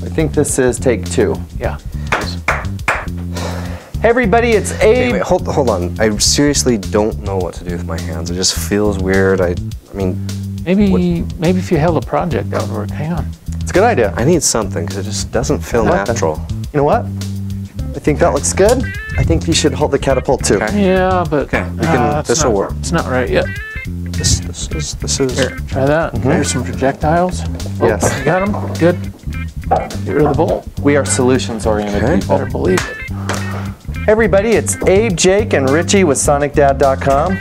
I think this is take 2. Yeah. Hey everybody, it's Abe. Wait, hold on. I seriously don't know what to do with my hands. It just feels weird. I mean... Maybe if you held a project, that would work. Hang on. It's a good idea. I need something, because it just doesn't feel natural. You know what? I think that looks good. I think you should hold the catapult too. Okay. Yeah, but this will work. It's not right yet. This is... Here, try that. Here's some projectiles. Oh, Yes. You got them? Good. Get rid of the bolt. We are solutions-oriented people. Better believe it. Hey everybody, it's Abe, Jake, and Richie with SonicDad.com.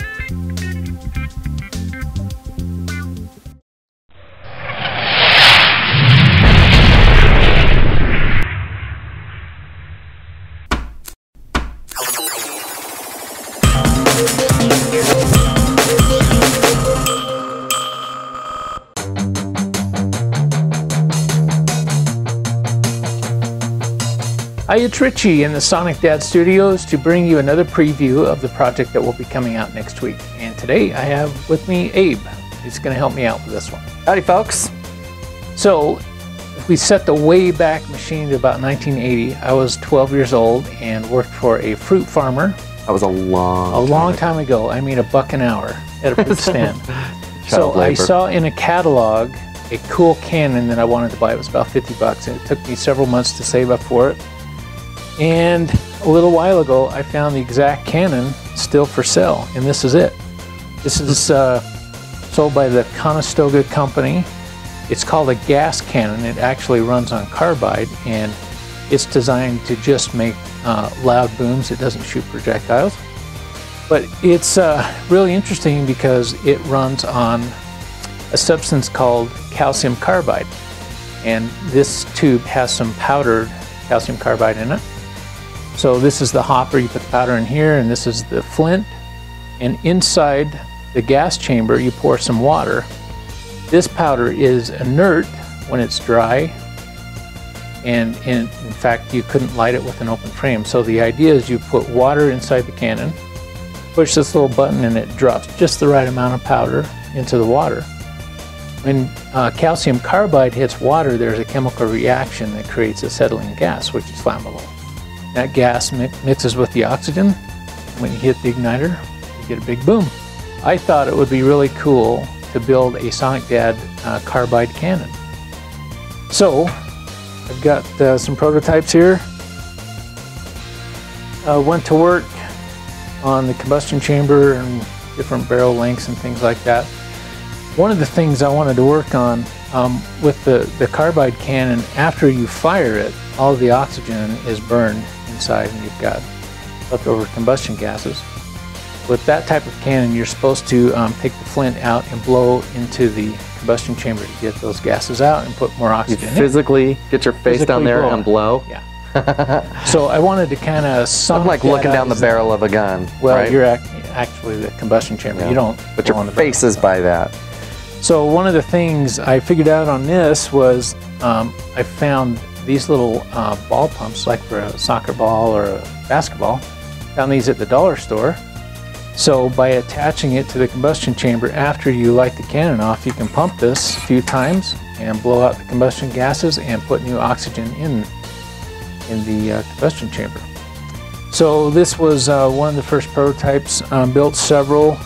Hi, it's Richie in the Sonic Dad Studios to bring you another preview of the project that will be coming out next week. And today I have with me Abe. He's going to help me out with this one. Howdy folks. So, if we set the way back machine to about 1980, I was 12 years old and worked for a fruit farmer. That was a long time ago. I mean $1 an hour at a fruit stand. So labor. I saw in a catalog a cool cannon that I wanted to buy. It was about 50 bucks and it took me several months to save up for it. And a little while ago, I found the exact cannon still for sale, and this is it. This is sold by the Conestoga Company. It's called a gas cannon. It actually runs on carbide, and it's designed to just make loud booms. It doesn't shoot projectiles. But it's really interesting because it runs on a substance called calcium carbide. And this tube has some powdered calcium carbide in it. So this is the hopper, you put the powder in here, and this is the flint. And inside the gas chamber, you pour some water. This powder is inert when it's dry, and in fact, you couldn't light it with an open frame. So the idea is you put water inside the cannon, push this little button, and it drops just the right amount of powder into the water. When calcium carbide hits water, there's a chemical reaction that creates acetylene gas, which is flammable. That gas mixes with the oxygen. When you hit the igniter, you get a big boom. I thought it would be really cool to build a Sonic Dad carbide cannon. So, I've got some prototypes here. Went to work on the combustion chamber and different barrel lengths and things like that. One of the things I wanted to work on with the carbide cannon, after you fire it, all of the oxygen is burned inside and you've got leftover combustion gases. With that type of cannon, you're supposed to take the flint out and blow into the combustion chamber to get those gases out and put more oxygen in. Physically get your face down there and blow? Yeah. So I wanted to kind of I'm like looking down the barrel of a gun. Well, right? you're actually the combustion chamber. Yeah. You don't. But your face is by that. So one of the things I figured out on this was I found these little ball pumps, like for a soccer ball or a basketball. Found these at the dollar store. So by attaching it to the combustion chamber after you light the cannon off, you can pump this a few times and blow out the combustion gases and put new oxygen in the combustion chamber. So this was one of the first prototypes. Built several,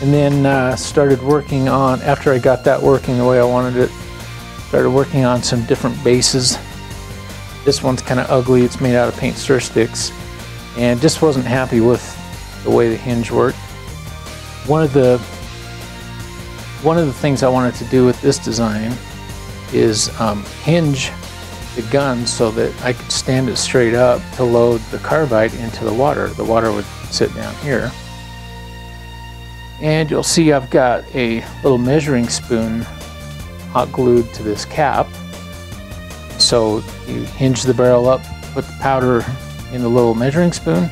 and then started working on, after I got that working the way I wanted it, started working on some different bases. This one's kind of ugly. It's made out of paint stir sticks, and just wasn't happy with the way the hinge worked. One of the things I wanted to do with this design is hinge the gun so that I could stand it straight up to load the carbide into the water. The water would sit down here. And you'll see I've got a little measuring spoon hot glued to this cap. So you hinge the barrel up, put the powder in the little measuring spoon,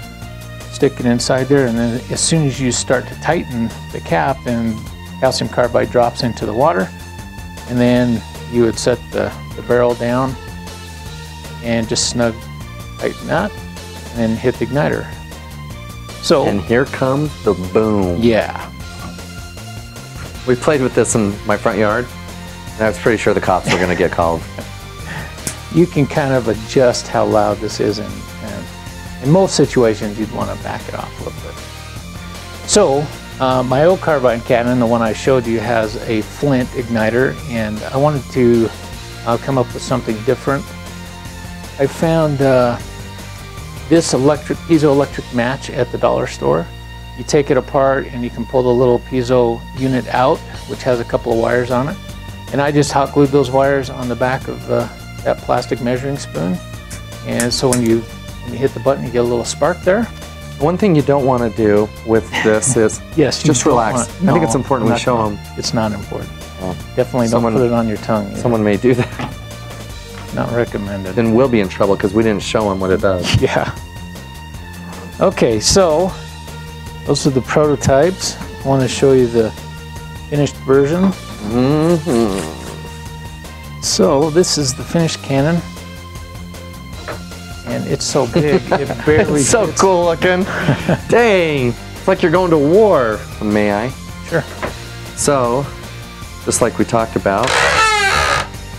stick it inside there, and then as soon as you start to tighten the cap, then calcium carbide drops into the water, and then you would set the barrel down and just snug tighten that, and then hit the igniter. So, and here comes the boom. Yeah. We played with this in my front yard, and I was pretty sure the cops were going to get called. you can kind of adjust how loud this is, and in most situations you'd want to back it off a little bit. So my old carbide cannon, the one I showed you, has a flint igniter, and I wanted to come up with something different. I found this piezoelectric match at the dollar store. You take it apart and you can pull the little piezo unit out, which has a couple of wires on it. And I just hot glued those wires on the back of that plastic measuring spoon. And so when you hit the button, you get a little spark there. One thing you don't want to do with this is yes, just relax. I think it's important we show them. It's not important. Definitely don't put it on your tongue either. Someone may do that. Not recommended. Then we'll be in trouble because we didn't show them what it does. Yeah. Okay, so those are the prototypes. I want to show you the finished version. So this is the finished cannon, and it's so big it barely it's so cool looking. Dang, it's like you're going to war. May I? Sure. So, just like we talked about,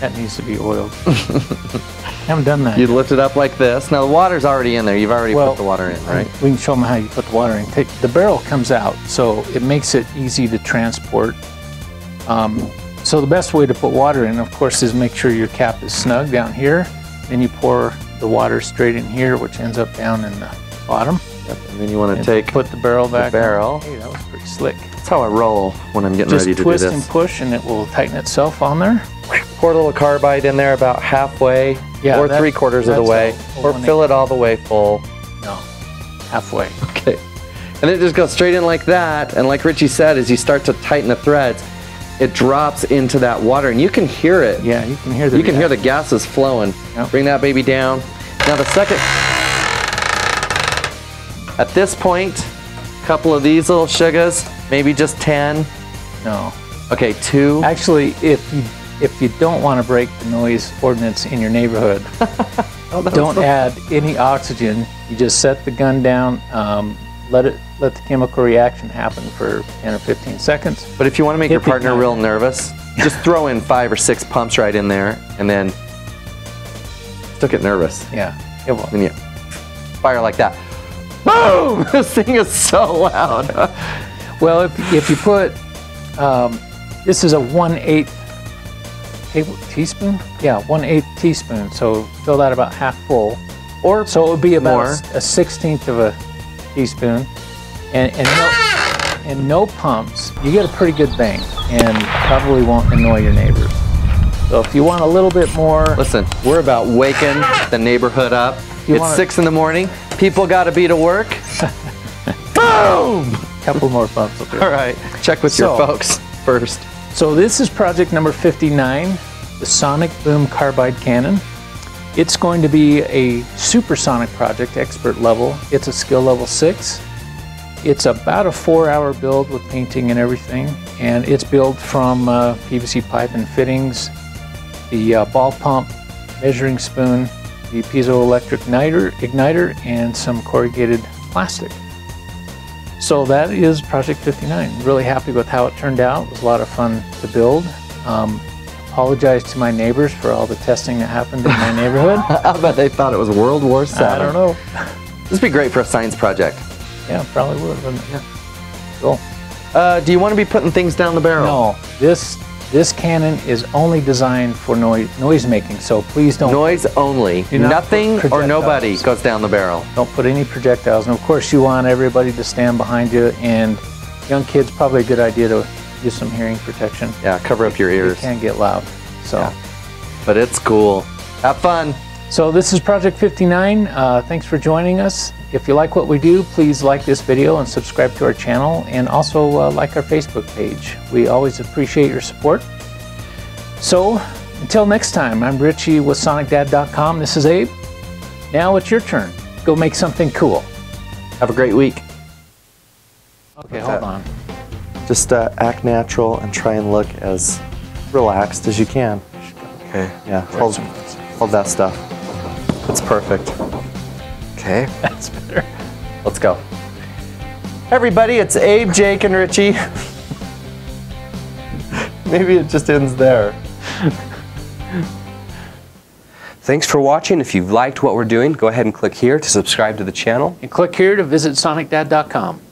that needs to be oiled. I haven't done that. You lift it up like this. Now the water's already in there. You've already put the water in, right? We can show them how you put the water in. The barrel comes out, so it makes it easy to transport. So the best way to put water in, of course, is make sure your cap is snug down here. Then you pour the water straight in here, which ends up down in the bottom. Yep. And then you want to put the barrel back. The barrel. Hey, that was pretty slick. That's how I roll when I'm getting ready to do this. Just twist and push, and it will tighten itself on there. Pour a little carbide in there about halfway, or 3/4 of the way, or fill it all the way full. No, halfway. Okay. And it just goes straight in like that. And like Richie said, as you start to tighten the threads, it drops into that water, and you can hear it. Yeah, you can hear the. You can hear the gases flowing. Yep. Bring that baby down. Now the second. At this point, a couple of these little sugas, maybe just 10. No. Okay, 2. Actually, if you don't want to break the noise ordinance in your neighborhood, don't add any oxygen. You just set the gun down, let the chemical reaction happen for 10 or 15 seconds. But if you want to make your partner real nervous, just throw in 5 or 6 pumps right in there, and then still get nervous. Yeah, it will. Then you fire like that. Boom! This thing is so loud. Well, if you put, this is a 1/8 teaspoon? Yeah, 1/8 teaspoon. So fill that about half full. Or so it would be about more. a 1/16 of a teaspoon. And no pumps. You get a pretty good bang, and probably won't annoy your neighbors. So if you want a little bit more... Listen, we're about waking the neighborhood up. It's 6 in the morning. People got to be to work. Boom! Couple more pumps. All right, check with your folks first. So this is project number 59, the Sonic Boom Carbide Cannon. It's going to be a supersonic project, expert level. It's a skill level 6. It's about a 4-hour build with painting and everything, and it's built from PVC pipe and fittings, the ball pump, measuring spoon, the piezoelectric igniter, and some corrugated plastic. So that is project 59. Really happy with how it turned out. It was a lot of fun to build. Apologize to my neighbors for all the testing that happened in my neighborhood. I bet they thought it was World War VII. I don't know. This would be great for a science project. Yeah, probably would, wouldn't it? Yeah. Cool. Do you want to be putting things down the barrel? No. This cannon is only designed for noise making, so please don't. Noise only. Nothing or nobody goes down the barrel. Don't put any projectiles. And of course, you want everybody to stand behind you, and young kids, probably a good idea to use some hearing protection. Yeah, cover up your ears. It can get loud. So, yeah. But it's cool. Have fun. So this is Project 59. Thanks for joining us. If you like what we do, please like this video and subscribe to our channel, and also like our Facebook page. We always appreciate your support. So until next time, I'm Richie with SonicDad.com. This is Abe. Now it's your turn. Go make something cool. Have a great week. Okay, hold on. Just act natural and try and look as relaxed as you can. Okay. Yeah, hold that stuff. It's perfect. Okay. That's better. Let's go. Everybody, it's Abe, Jake, and Richie. Maybe it just ends there. Thanks for watching. If you've liked what we're doing, go ahead and click here to subscribe to the channel. And click here to visit sonicdad.com.